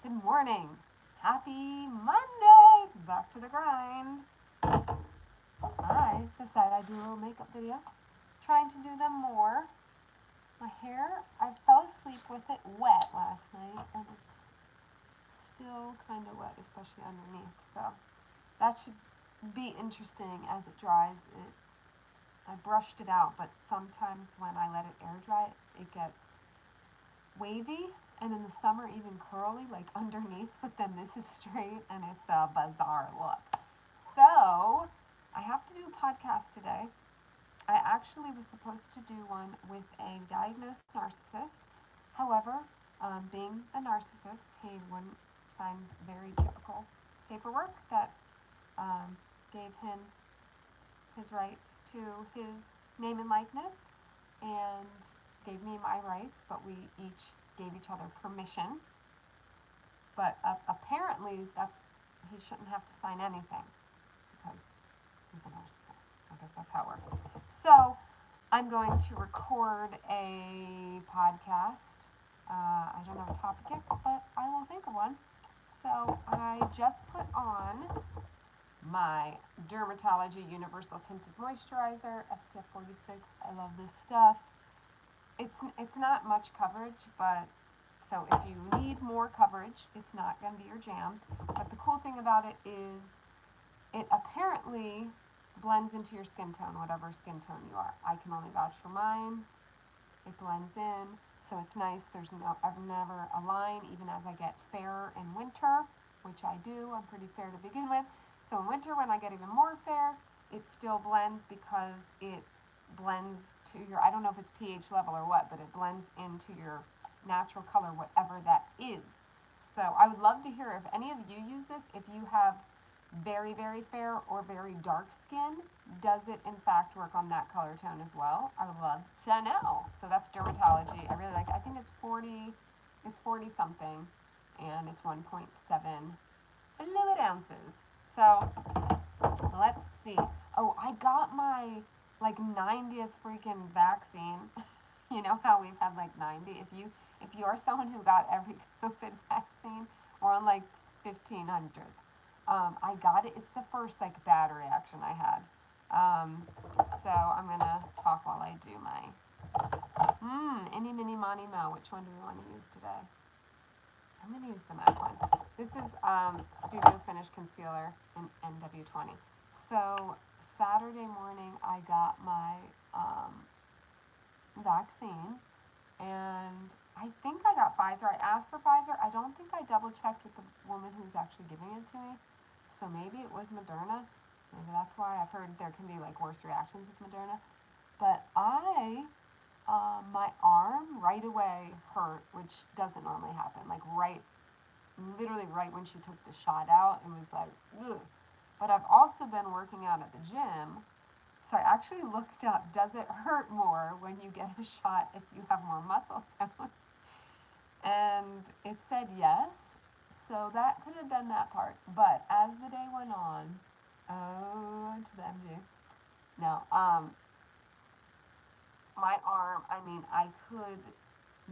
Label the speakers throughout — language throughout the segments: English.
Speaker 1: Good morning. Happy Monday. It's back to the grind. I decided I'd do a little makeup video. Trying to do them more. My hair, I fell asleep with it wet last night and it's still kind of wet, especially underneath. So that should be interesting as it dries. I brushed it out, but sometimes when I let it air dry, it gets wavy and in the summer even curly like underneath, but then this is straight and it's a bizarre look. So I have to do a podcast today. I actually was supposed to do one with a diagnosed narcissist. However, being a narcissist, he wouldn't sign very typical paperwork that gave him his rights to his name and likeness and gave me my rights, but we each gave each other permission. But apparently he shouldn't have to sign anything because he's a narcissist. I guess that's how it works. So I'm going to record a podcast. I don't have a topic yet, but I will think of one. So I just put on my Dermatology Universal Tinted Moisturizer, SPF 46. I love this stuff. It's not much coverage, but so if you need more coverage, it's not going to be your jam. But the cool thing about it is it apparently blends into your skin tone, whatever skin tone you are. I can only vouch for mine. It blends in, so it's nice. There's never a line, even as I get fairer in winter, which I do. I'm pretty fair to begin with. So in winter, when I get even more fair, it still blends because it blends to your, I don't know if it's pH level or what, but it blends into your natural color, whatever that is. So I would love to hear if any of you use this, if you have very, very fair or very dark skin, does it in fact work on that color tone as well? I would love to know. So that's Dermatology. I really like it. I think it's 40 something, and it's 1.7 fluid ounces. So let's see. Oh, I got my like 90th freaking vaccine. You know how we've had like 90? If you are someone who got every COVID vaccine, we're on like 1500. I got it. It's the first like bad reaction I had. So I'm gonna talk while I do my Any Mini Money Mo. Which one do we want to use today? I'm gonna use the MAC one. This is Studio Finish Concealer in NW20. So Saturday morning I got my vaccine, and I think I got Pfizer. I asked for Pfizer. I don't think I double checked with the woman who's actually giving it to me. So maybe it was Moderna. Maybe that's why. I've heard there can be like worse reactions with Moderna. But my arm right away hurt, which doesn't normally happen. Like literally right when she took the shot out, it was like, ugh. But I've also been working out at the gym. So I actually looked up, does it hurt more when you get a shot if you have more muscle tone? And it said yes. So that could have been that part. But as the day went on, to the MG. No, my arm, I mean, I could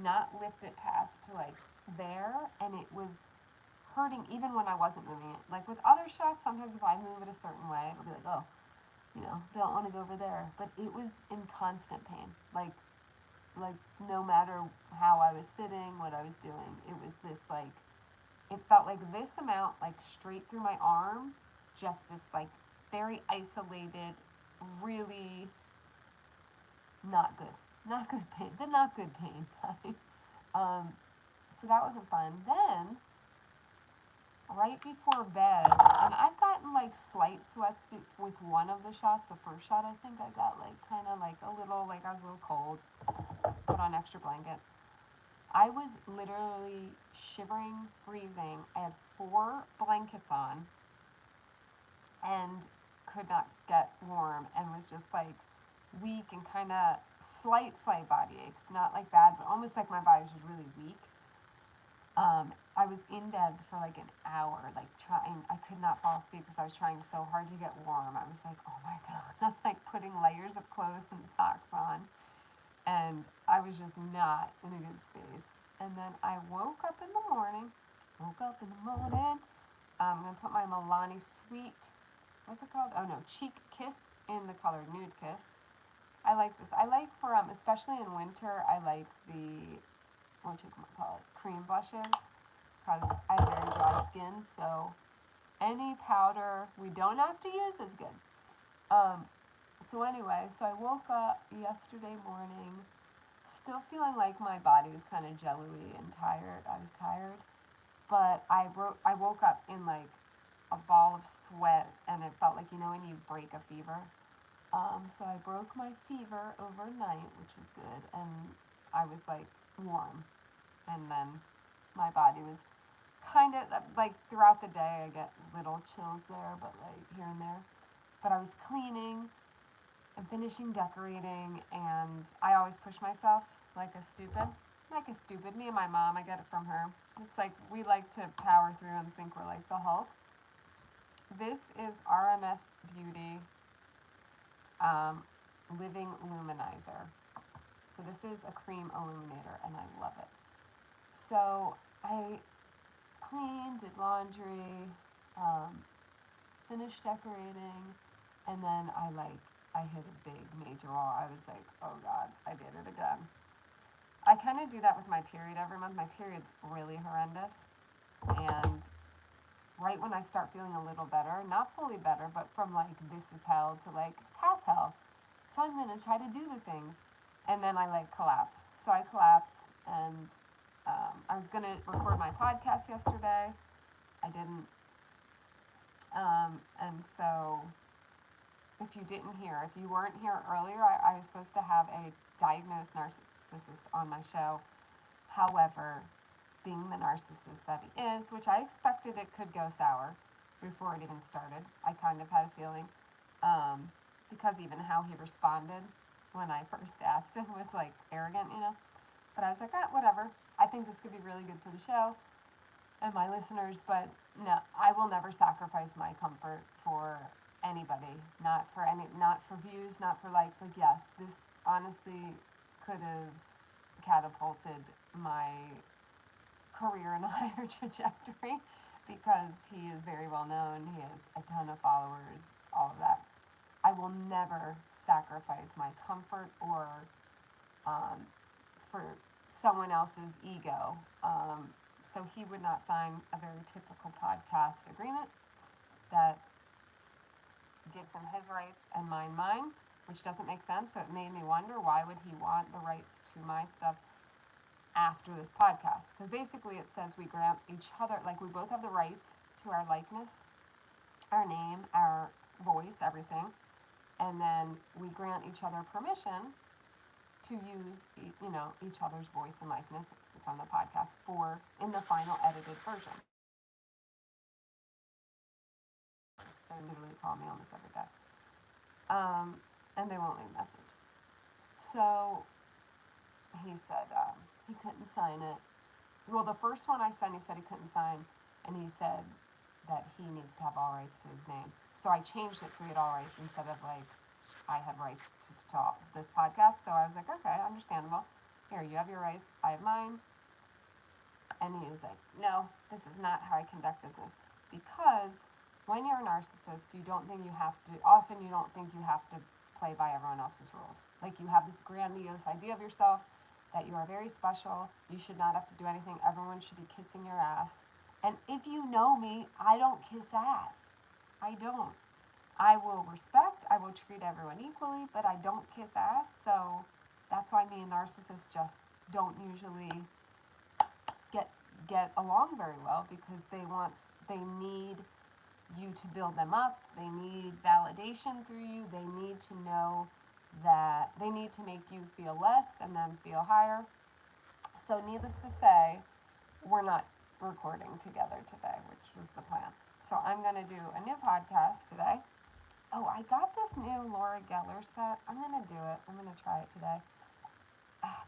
Speaker 1: not lift it past like there, and it was hurting even when I wasn't moving it. Like with other shots, sometimes if I move it a certain way, it'll be like, oh, don't want to go over there. But it was in constant pain. Like no matter how I was sitting, what I was doing, it was this like, it felt like this amount, like straight through my arm, just this like very isolated, really not good pain, the not good pain. So that wasn't fun. Then right before bed, and I've gotten like slight sweats with one of the shots. The first shot, I think I got like kind of like a little, like I was a little cold. Put on extra blanket. I was literally shivering, freezing. I had 4 blankets on and could not get warm and was just like weak and kind of slight body aches. Not like bad, but almost like my body was just really weak. I was in bed for like an hour, like trying, I could not fall asleep because I was trying so hard to get warm. I was like, oh my God, I'm like putting layers of clothes and socks on. And I was just not in a good space. And then I woke up in the morning, woke woke up in the morning. I'm going to put my Milani Sweet, what's it called? Oh no, Cheek Kiss in the color Nude Kiss. I like this. I like for, especially in winter, I like the, what you call it, cream blushes, because I have very dry skin, so any powder we don't have to use is good. So anyway, so I woke up yesterday morning, still feeling like my body was kind of jelly-y and tired. I was tired, but I woke up in like a ball of sweat, and it felt like, you know, when you break a fever. So I broke my fever overnight, which was good, and I was like warm, and then my body was kind of like throughout the day I get little chills there, but like here and there. But I was cleaning and finishing decorating, and I always push myself like a stupid. Me and my mom, I get it from her. It's like we like to power through and think we're like the Hulk. This is RMS Beauty Living Luminizer. So this is a cream illuminator, and I love it. So I cleaned, did laundry, finished decorating, and then I hit a big major wall. I was like, oh God, I did it again. I kind of do that with my period every month. My period's really horrendous, and right when I start feeling a little better, not fully better, but from like this is hell to like it's half hell. So I'm gonna try to do the things, and then I like collapse. So I collapsed, and I was gonna record my podcast yesterday. I didn't, and so if you weren't here earlier, I was supposed to have a diagnosed narcissist on my show. However, being the narcissist that he is, which I expected it could go sour before it even started. I kind of had a feeling, because even how he responded when I first asked him was like arrogant, you know. But I was like, whatever. I think this could be really good for the show and my listeners, but no, I will never sacrifice my comfort for anybody. Not for views, not for likes. Like, yes, this honestly could have catapulted my career in a higher trajectory, because he is very well known. He has a ton of followers, all of that. I will never sacrifice my comfort or for someone else's ego. So he would not sign a very typical podcast agreement that gives him his rights and mine, which doesn't make sense. So it made me wonder, why would he want the rights to my stuff after this podcast? Because basically it says we grant each other, like we both have the rights to our likeness, our name, our voice, everything, and then we grant each other permission to use, each other's voice and likeness from the podcast in the final edited version. They literally call me almost every day, and they won't leave a message. So he said he couldn't sign it. Well, the first one I sent, he said he couldn't sign, and he said that he needs to have all rights to his name. So I changed it so he had all rights instead of like I had rights to this podcast. So I was like, okay, understandable. Here, you have your rights, I have mine. And he was like, no, this is not how I conduct business. Because when you're a narcissist, you don't think you have to play by everyone else's rules. Like, you have this grandiose idea of yourself that you are very special. You should not have to do anything. Everyone should be kissing your ass. And if you know me, I don't kiss ass. I don't. I will respect, I will treat everyone equally, but I don't kiss ass. So that's why me and narcissists just don't usually get along very well, because they need you to build them up. They need validation through you. They need to know that they need to make you feel less and then feel higher. So needless to say, we're not recording together today, which was the plan. So I'm going to do a new podcast today. Oh, I got this new Laura Geller set. I'm going to do it. I'm going to try it today.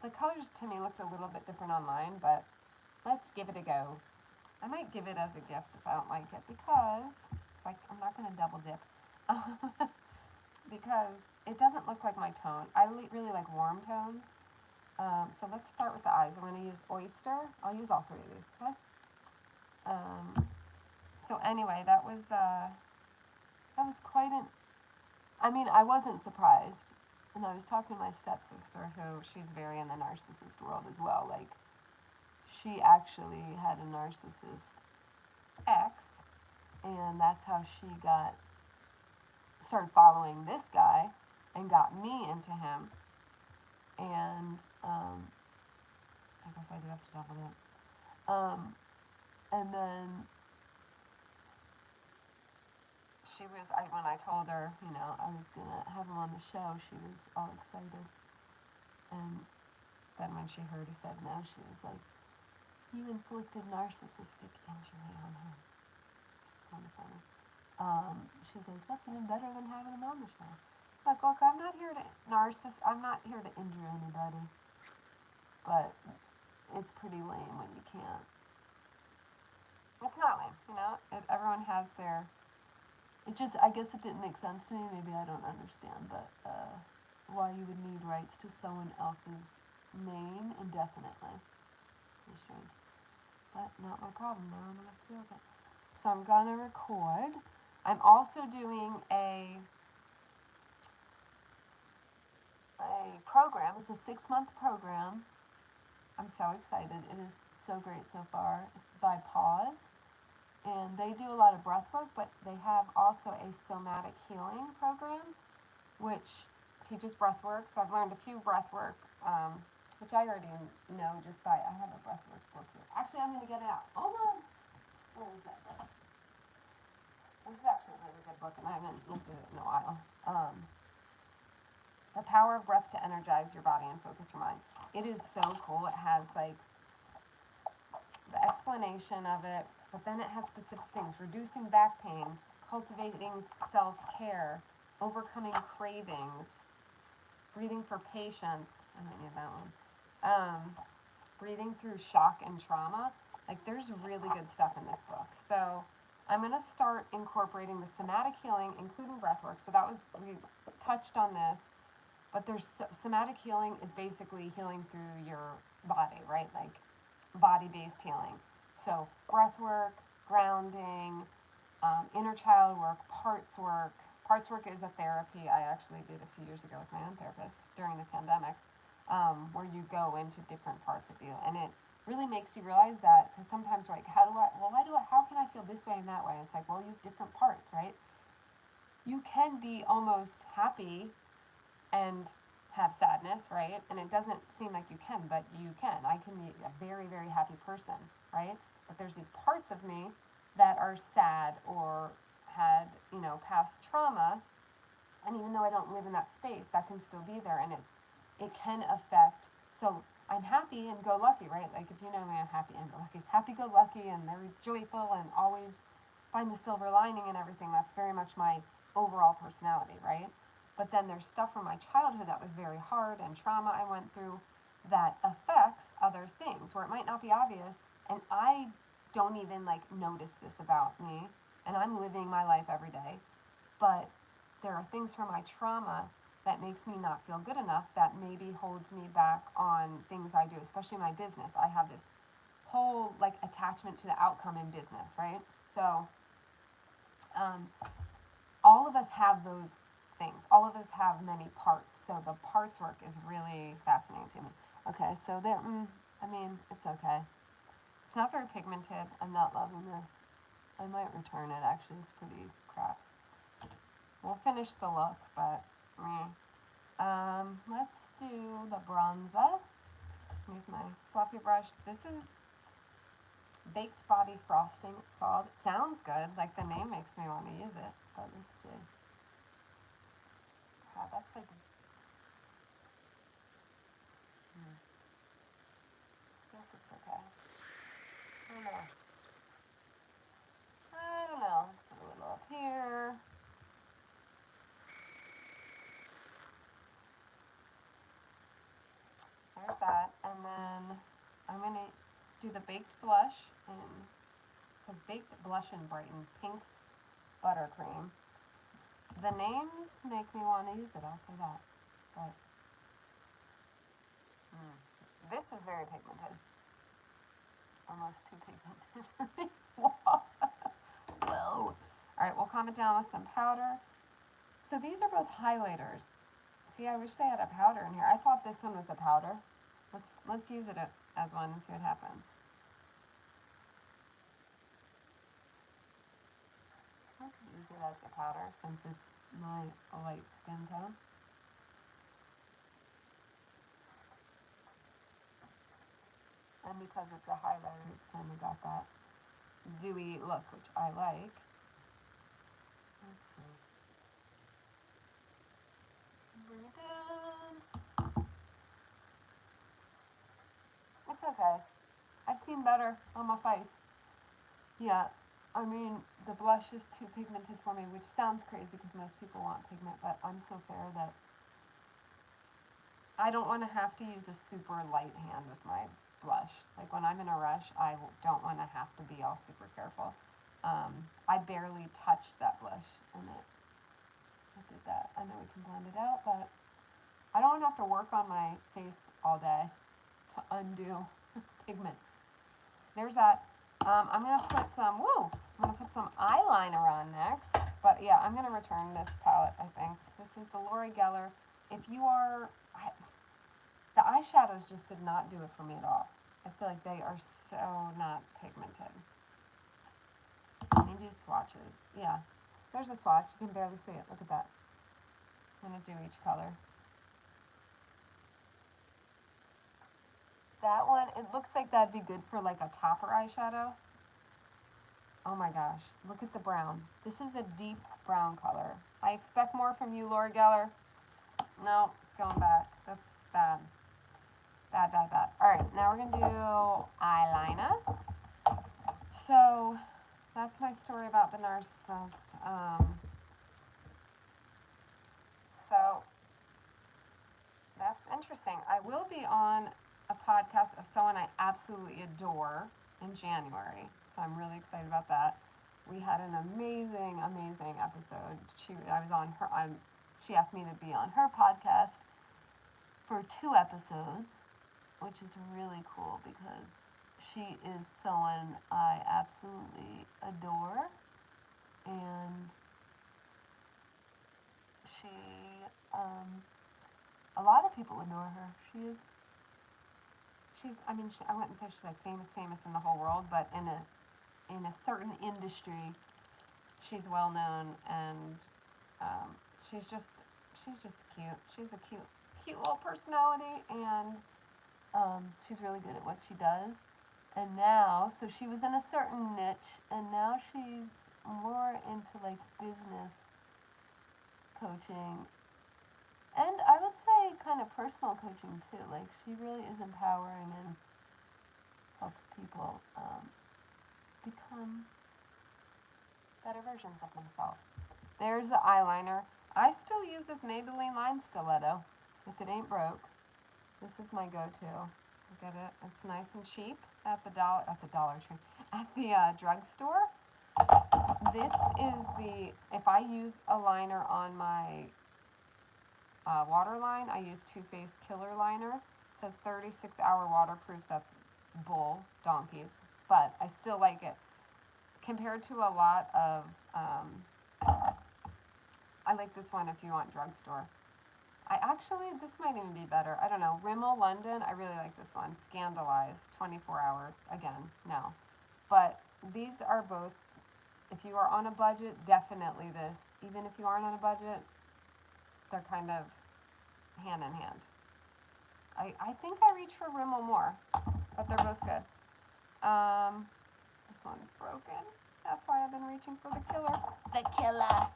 Speaker 1: The colors to me looked a little bit different online, but let's give it a go. I might give it as a gift if I don't like it, because I'm not going to double dip. Because it doesn't look like my tone. I really like warm tones. So let's start with the eyes. I'm going to use Oyster. I'll use all three of these, okay? So anyway, that was quite I mean, I wasn't surprised. And I was talking to my stepsister, who she's very in the narcissist world as well. Like, she actually had a narcissist ex, and that's how she started following this guy and got me into him. And I guess I do have to double that. And then she was, when I told her, you know, I was going to have him on the show, she was all excited. And then when she heard he said no, she was like, you inflicted narcissistic injury on him. It's kind of funny. She's like, that's even better than having him on the show. Like, look, I'm not here to injure anybody. But it's pretty lame when you can't. It's not lame, you know? Everyone has their... I guess it didn't make sense to me. Maybe I don't understand, but why you would need rights to someone else's name indefinitely. Pretty strange. But not my problem. Now I don't have to deal with it. So I'm gonna record. I'm also doing a program. It's a 6-month program. I'm so excited. It is so great so far. It's by Pause. And they do a lot of breath work, but they have also a somatic healing program, which teaches breath work. So I've learned a few breath work, which I already know just by, I have a breath work book here. Actually, I'm going to get it out. Hold on. Where is that book? This is actually a really good book, and I haven't looked at it in a while. The Power of Breath to Energize Your Body and Focus Your Mind. It is so cool. It has, like, the explanation of it, but then it has specific things: reducing back pain, cultivating self-care, overcoming cravings, breathing for patience. I might need that one. Breathing through shock and trauma. Like, there's really good stuff in this book. So I'm going to start incorporating the somatic healing, including breath work. So we touched on this, but somatic healing is basically healing through your body, right? Like, body-based healing. So breath work, grounding, inner child work, parts work. Parts work is a therapy I actually did a few years ago with my own therapist during the pandemic, where you go into different parts of you. And it really makes you realize that, because sometimes we're like, how can I feel this way and that way? And it's like, well, you have different parts, right? You can be almost happy and have sadness, right? And it doesn't seem like you can, but you can. I can be a very, very happy person, right? But there's these parts of me that are sad or had, you know, past trauma, and even though I don't live in that space, that can still be there, and it can affect. So I'm happy and go lucky, right? Like, if you know me, I'm happy and go lucky. Happy go lucky and very joyful and always find the silver lining and everything. That's very much my overall personality, right? But then there's stuff from my childhood that was very hard and trauma I went through that affects other things where it might not be obvious, and I don't even, like, notice this about me, and I'm living my life every day, but there are things from my trauma that makes me not feel good enough, that maybe holds me back on things I do, especially in my business. I have this whole, like, attachment to the outcome in business, right? So all of us have those things. All of us have many parts, so the parts work is really fascinating to me. Okay, so there, I mean, it's okay. It's not very pigmented. I'm not loving this. I might return it, actually. It's pretty crap. We'll finish the look, but let's do the bronzer. Use my fluffy brush. This is Baked Body Frosting, it's called. It sounds good. Like, the name makes me want to use it, but let's see. Wow, that's like... guess it's okay. I don't know. Let's put a little up here. There's that. And then I'm going to do the baked blush. And it says Baked Blush and Brighten Pink Buttercream. The names make me want to use it, I'll say that. But this is very pigmented. Almost too pigmented for me. calm it down with some powder. So these are both highlighters. See, I wish they had a powder in here. I thought this one was a powder. Let's use it as one and see what happens. I could use it as a powder since it's my light skin tone. And because it's a highlighter, it's kind of got that dewy look, which I like. Let's see. Bring it down. It's okay. I've seen better on my face. Yeah, I mean, the blush is too pigmented for me, which sounds crazy because most people want pigment, but I'm so fair that I don't want to have to use a super light hand with my blush. Like when I'm in a rush, I don't want to have to be all super careful. I barely touched that blush and I did that. I know we can blend it out, but I don't want to have to work on my face all day to undo pigment. There's that. I'm going to put some, I'm going to put some eyeliner on next. But yeah, I'm going to return this palette, I think. This is the Lori Geller. If you are, the eyeshadows just did not do it for me at all. I feel like they are so not pigmented. Let me do swatches. Yeah, there's a swatch. You can barely see it. Look at that. I'm going to do each color. That one, it looks like that'd be good for like a topper eyeshadow. Oh my gosh, look at the brown. This is a deep brown color. I expect more from you, Lori Geller. No, it's going back. That's bad. Bad, bad, bad. All right, now we're going to do eyeliner. So that's my story about the narcissist. So that's interesting. I will be on a podcast of someone I absolutely adore in January. So I'm really excited about that. We had an amazing, amazing episode. She asked me to be on her podcast for 2 episodes, which is really cool because she is someone I absolutely adore. And she, a lot of people adore her. I wouldn't say she's like famous in the whole world, but in a certain industry, she's well known, and she's just cute. She's a cute little personality, and she's really good at what she does. And now, so she was in a certain niche, and now she's more into like business coaching. And I would say kind of personal coaching too. Like she really is empowering and helps people become better versions of themselves. There's the eyeliner. I still use this Maybelline line stiletto. If it ain't broke, this is my go-to. Look at it. It's nice and cheap at the Dollar Tree, at the drugstore. This is if I use a liner on my waterline, I use Too Faced Killer Liner. It says 36-hour waterproof. That's bull donkeys, but I still like it. Compared to a lot of, I like this one if you want drugstore. This might even be better. I don't know. Rimmel London, I really like this one. Scandalized, 24-hour, again, no. But these are both, if you are on a budget, definitely this. Even if you aren't on a budget, they're kind of hand in hand. I think I reach for Rimmel more, but they're both good. This one's broken. That's why I've been reaching for the killer. The killer.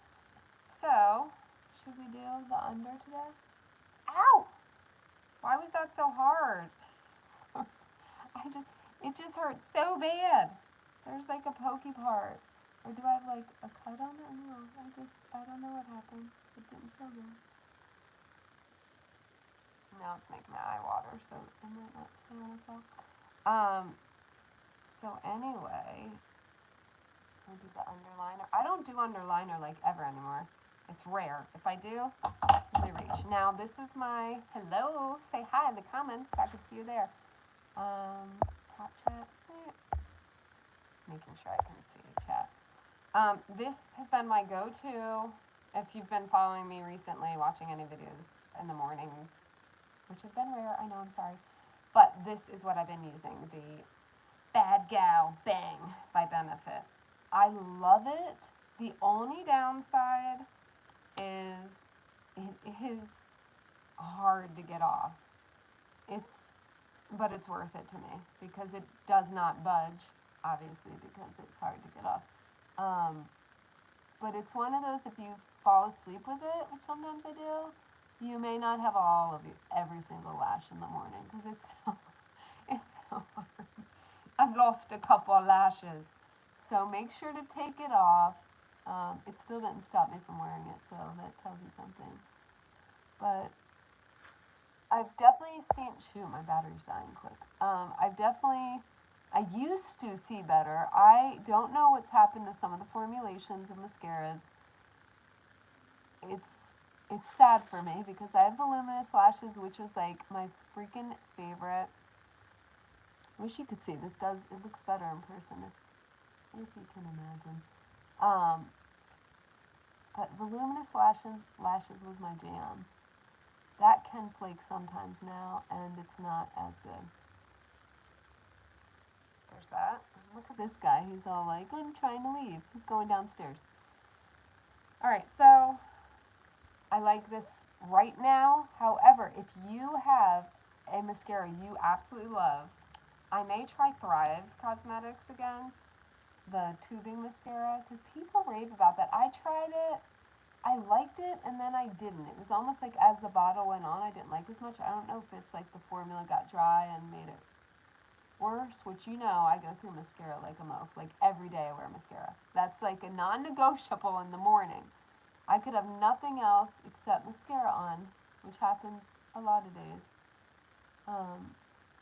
Speaker 1: So, should we do the under today? Ow! Why was that so hard? It just hurts so bad. There's like a pokey part. Or do I have like a cut on it? No, I don't know what happened. It didn't feel good. Now it's making my eye water, so it might not stay on as well. So anyway, we'll do the underliner. I don't do underliner like ever anymore. It's rare. If I do, I usually reach. Now this is my hello. Say hi in the comments. I can see you there. Top chat. Making sure I can see chat. This has been my go-to if you've been following me recently, watching any videos in the mornings, which have been rare, I know, I'm sorry. But this is what I've been using, the Bad Gal Bang by Benefit. I love it. The only downside is it is hard to get off. But it's worth it to me because it does not budge, obviously, because it's hard to get off. But it's one of those, if you fall asleep with it, which sometimes I do, you may not have every single lash in the morning because it's so hard. I've lost a couple of lashes. So make sure to take it off. It still didn't stop me from wearing it, so that tells you something. But I've definitely seen, shoot, my battery's dying quick. I used to see better. I don't know what's happened to some of the formulations of mascaras. It's sad for me because I have voluminous lashes, which was like my freaking favorite. Wish you could see. It looks better in person if you can imagine. But voluminous lashes was my jam. That can flake sometimes now, and it's not as good. There's that. Look at this guy. He's all like, I'm trying to leave. He's going downstairs. All right, so I like this right now. However, if you have a mascara you absolutely love, I may try Thrive Cosmetics again, the tubing mascara, because people rave about that. I tried it. I liked it, and then I didn't. It was almost like as the bottle went on, I didn't like as much. I don't know if it's like the formula got dry and made it worse, which you know I go through mascara like a moaf. Like every day I wear mascara. That's like a non-negotiable in the morning. I could have nothing else except mascara on, which happens a lot of days.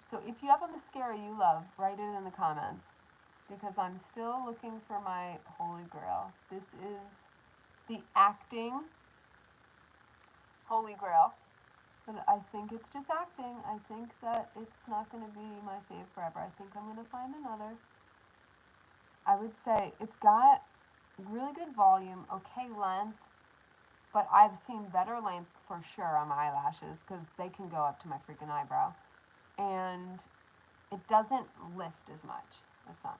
Speaker 1: So if you have a mascara you love, write it in the comments, because I'm still looking for my holy grail. This is the acting holy grail, but I think it's just acting. I think that it's not going to be my fave forever. I think I'm going to find another. I would say it's got really good volume, okay length, but I've seen better length for sure on my eyelashes because they can go up to my freaking eyebrow, and it doesn't lift as much as some,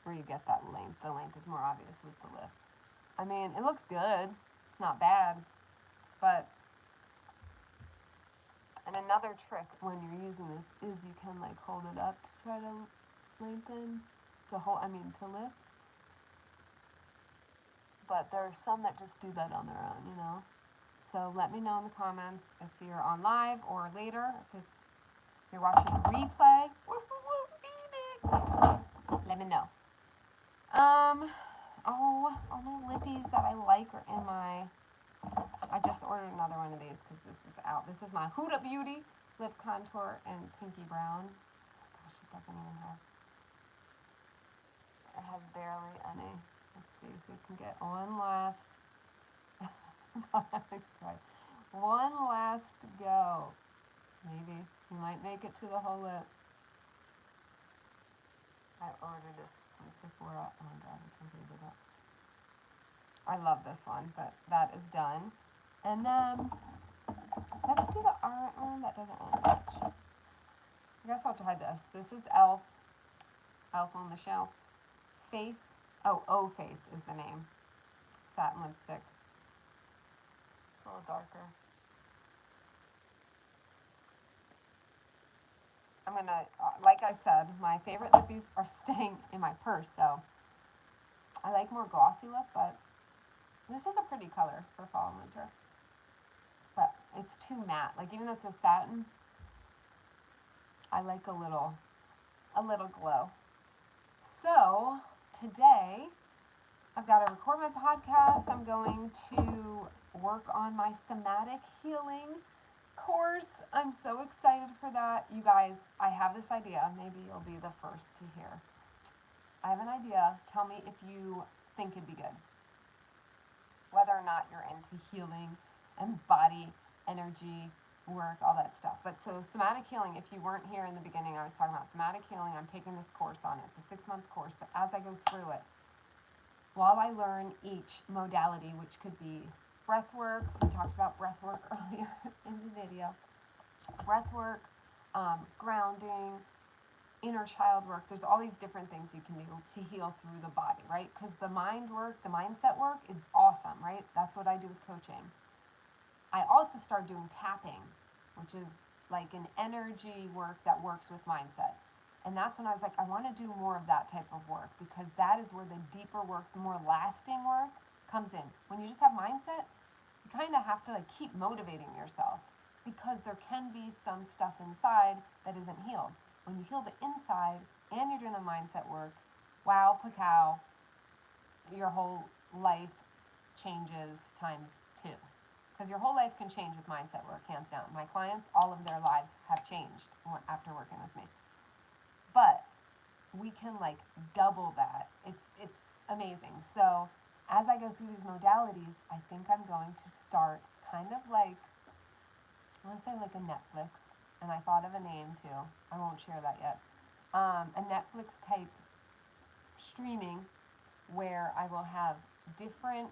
Speaker 1: where you get that length. The length is more obvious with the lift. I mean, it looks good. It's not bad. But, and another trick when you're using this is you can like hold it up to try to lengthen, to lift. But there are some that just do that on their own, you know. So let me know in the comments if you're on live or later, if you're watching the replay. Let me know. All my lippies that I like are in I just ordered another one of these because this is out. This is my Huda Beauty lip contour in pinky brown. Oh gosh, it doesn't even have, it has barely any. Let's see if we can get one last, one last go. Maybe we might make it to the whole lip. I ordered this from Sephora. Oh my god, I can't believe it. I love this one, but that is done. And then let's do the orange one. That doesn't really match. I guess I'll try this. This is Elf on the Shelf. O Face is the name. Satin lipstick. It's a little darker. I'm gonna, like I said, my favorite lippies are staying in my purse, so I like more glossy lip, but this is a pretty color for fall and winter. But it's too matte. Like, even though it's a satin, I like a little glow. So today I've got to record my podcast. I'm going to work on my somatic healing course. I'm so excited for that. You guys, I have this idea. Maybe you'll be the first to hear. I have an idea. Tell me if you think it'd be good. Whether or not you're into healing and body, energy, work, all that stuff. But so somatic healing, if you weren't here in the beginning, I was talking about somatic healing. I'm taking this course on it. It's a 6-month course, but as I go through it, while I learn each modality, which could be breath work. We talked about breath work earlier in the video. Breath work, grounding, inner child work. There's all these different things you can do to heal through the body, right? Because the mind work, the mindset work is awesome, right? That's what I do with coaching. I also started doing tapping, which is like an energy work that works with mindset. And that's when I was like, I want to do more of that type of work, because that is where the deeper work, the more lasting work comes in. When you just have mindset, you kind of have to like keep motivating yourself, because there can be some stuff inside that isn't healed. When you heal the inside and you're doing the mindset work, wow, pacow, your whole life changes times 2. Because your whole life can change with mindset work, hands down. My clients, all of their lives have changed after working with me. But we can like double that. It's amazing. So as I go through these modalities, I think I'm going to start kind of like, I want to say like a Netflix. And I thought of a name too. I won't share that yet. A Netflix type streaming where I will have different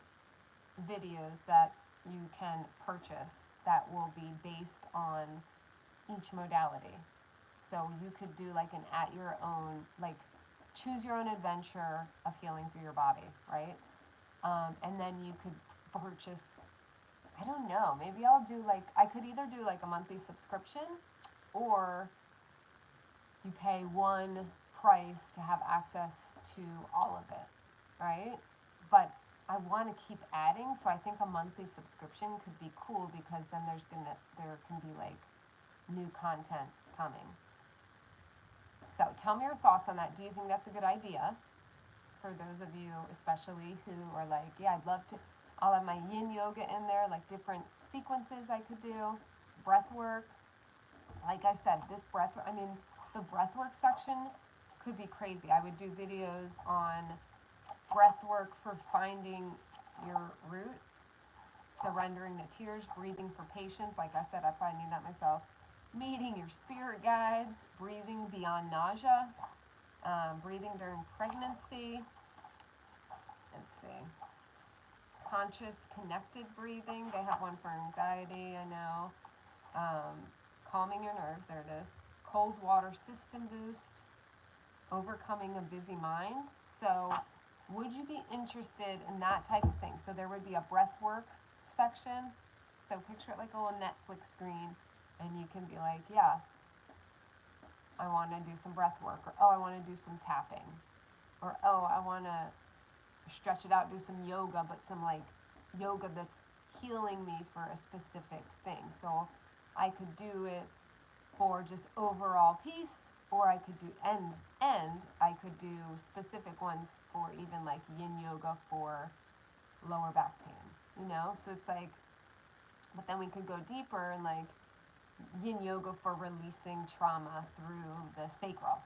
Speaker 1: videos that you can purchase that will be based on each modality. So you could do like an at your own, like choose your own adventure of healing through your body, right? And then you could purchase, I don't know, maybe I'll do like, I could either do like a monthly subscription, or you pay one price to have access to all of it, right? But I want to keep adding, so I think a monthly subscription could be cool, because then there can be like new content coming. So tell me your thoughts on that. Do you think that's a good idea? For those of you especially who are like, yeah, I'd love to, I'll have my yin yoga in there, like different sequences I could do, breath work. Like I said, the breath work section could be crazy. I would do videos on breath work for finding your root, surrendering to tears, breathing for patience. Like I said, I probably need that myself. Meeting your spirit guides, breathing beyond nausea, breathing during pregnancy. Let's see. Conscious connected breathing. They have one for anxiety, I know. Calming your nerves, there it is. Cold water system boost. Overcoming a busy mind. So would you be interested in that type of thing? So there would be a breath work section. So picture it like a little Netflix screen, and you can be like, yeah, I want to do some breath work, or oh, I want to do some tapping, or oh, I want to stretch it out, do some yoga, but some like yoga that's healing me for a specific thing. So I could do it for just overall peace, or I could do I could do specific ones for even like yin yoga for lower back pain, you know? So it's like, but then we could go deeper and like yin yoga for releasing trauma through the sacral.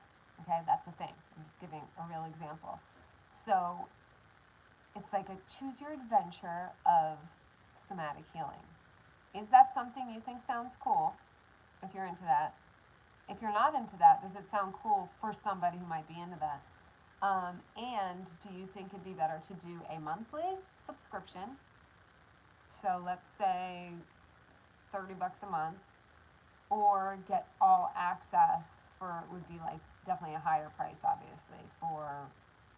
Speaker 1: Okay, that's a thing. I'm just giving a real example. So it's like a choose your adventure of somatic healing. Is that something you think sounds cool? If you're into that. If you're not into that, does it sound cool for somebody who might be into that? And do you think it'd be better to do a monthly subscription? So let's say $30 a month, or get all access for, would be like definitely a higher price, obviously, for,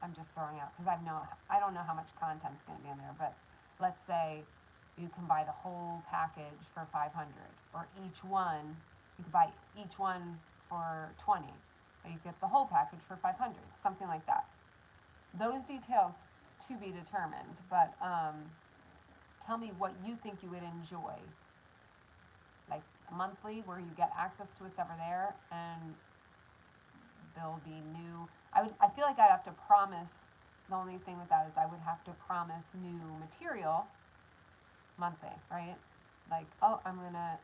Speaker 1: I'm just throwing out, because I don't know how much content's going to be in there, but let's say you can buy the whole package for $500, or each one, you could buy each one for $20, but you get the whole package for $500, something like that. Those details to be determined, but tell me what you think you would enjoy. Like monthly, where you get access to what's ever there, and there'll be new, I feel like I'd have to promise, the only thing with that is I would have to promise new material monthly, right? Like, oh, I'm gonna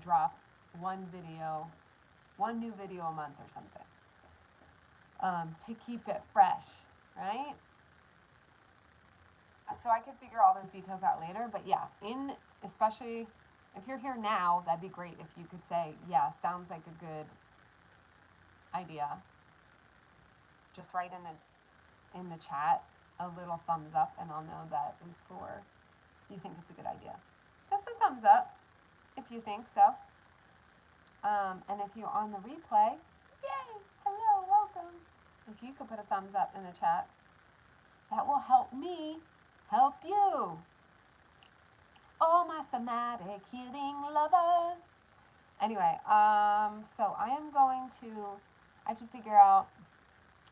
Speaker 1: drop one new video a month or something, to keep it fresh, right? So I could figure all those details out later, but yeah, especially if you're here now, that'd be great if you could say, yeah, sounds like a good idea. Just write in the chat, a little thumbs up, and I'll know that is for you think it's a good idea. Just a thumbs up if you think so. And if you're on the replay, yay, hello, welcome. If you could put a thumbs up in the chat, that will help me help you. All my somatic healing lovers. Anyway, so I have to figure out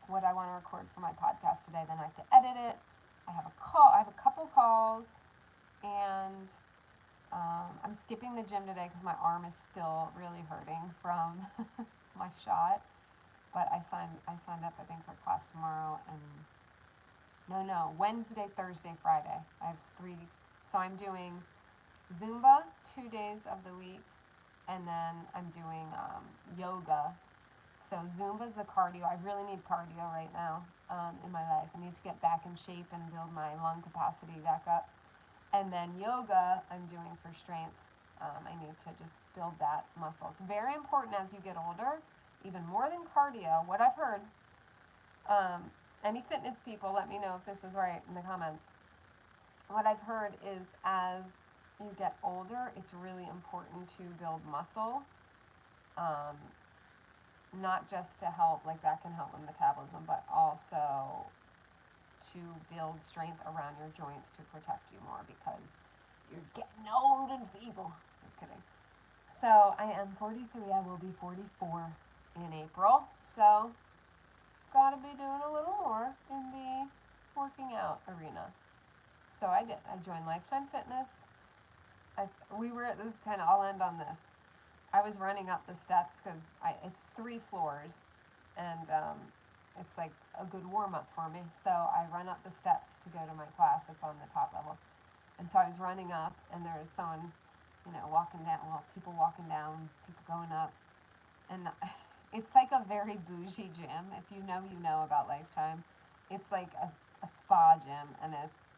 Speaker 1: what I want to record for my podcast today. Then I have to edit it. I have a couple calls, and I'm skipping the gym today because my arm is still really hurting from my shot. But I signed up, I think, for class tomorrow, and Wednesday, Thursday, Friday. I have 3. So I'm doing Zumba 2 days of the week, and then I'm doing yoga. So Zumba's the cardio. I really need cardio right now in my life. I need to get back in shape and build my lung capacity back up. And then yoga I'm doing for strength. I need to just build that muscle. It's very important as you get older, even more than cardio. What I've heard, any fitness people, let me know if this is right in the comments. What I've heard is as you get older, it's really important to build muscle, not just to help, like that can help with metabolism, but also to build strength around your joints to protect you more because you're getting old and feeble. Just kidding. So I am 43. I will be 44 in April. So gotta be doing a little more in the working out arena. So I did. I joined Lifetime Fitness. This is kind of, I'll end on this. I was running up the steps because it's 3 floors, and it's like a good warm-up for me. So I run up the steps to go to my class. It's on the top level. And so I was running up, and there was someone, walking down, people walking down, people going up. And it's like a very bougie gym. If you know about Lifetime. It's like a spa gym, and it's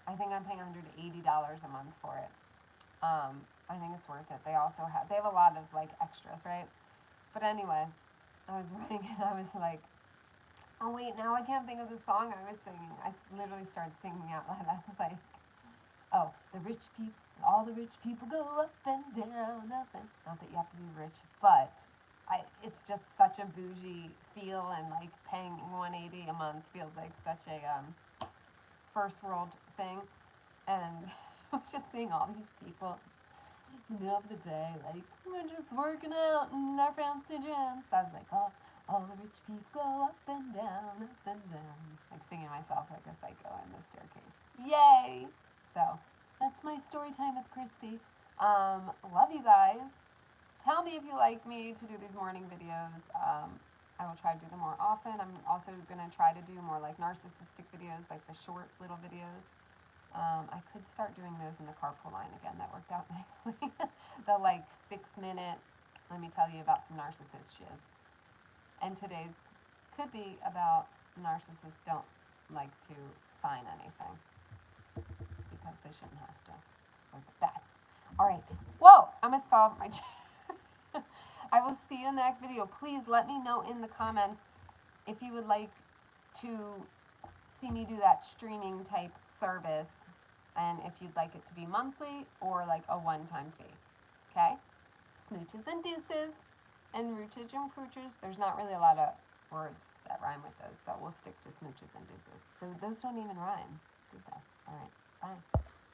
Speaker 1: I think I'm paying $180 a month for it. I think it's worth it. They have a lot of like extras, right? But anyway, I was running and I was like, oh wait, now I can't think of the song I was singing. I literally started singing out loud. I was like, oh, all the rich people go up and down, up and, not that you have to be rich, but it's just such a bougie feel, and like paying $180 a month feels like such a first world thing. And I was just seeing all these people in the middle of the day, like, we're just working out in our fancy gyms. So I was like, oh, all the rich people go up and down, like singing myself like a psycho in the staircase. Yay! So that's my story time with Christy. Love you guys. Tell me if you like me to do these morning videos. I will try to do them more often. I'm also going to try to do more like narcissistic videos, like the short little videos. I could start doing those in the carpool line again. That worked out nicely. The like 6-minute, let me tell you about some narcissist shiz. And today's could be about narcissists don't like to sign anything because they shouldn't have to. They're the best. All right. Whoa, I almost fell off my chair. I will see you in the next video. Please let me know in the comments if you would like to see me do that streaming type service, and if you'd like it to be monthly or like a one-time fee. Okay? Smooches and deuces and rootage and croochers. There's not really a lot of words that rhyme with those, so we'll stick to smooches and deuces. Those don't even rhyme, do they?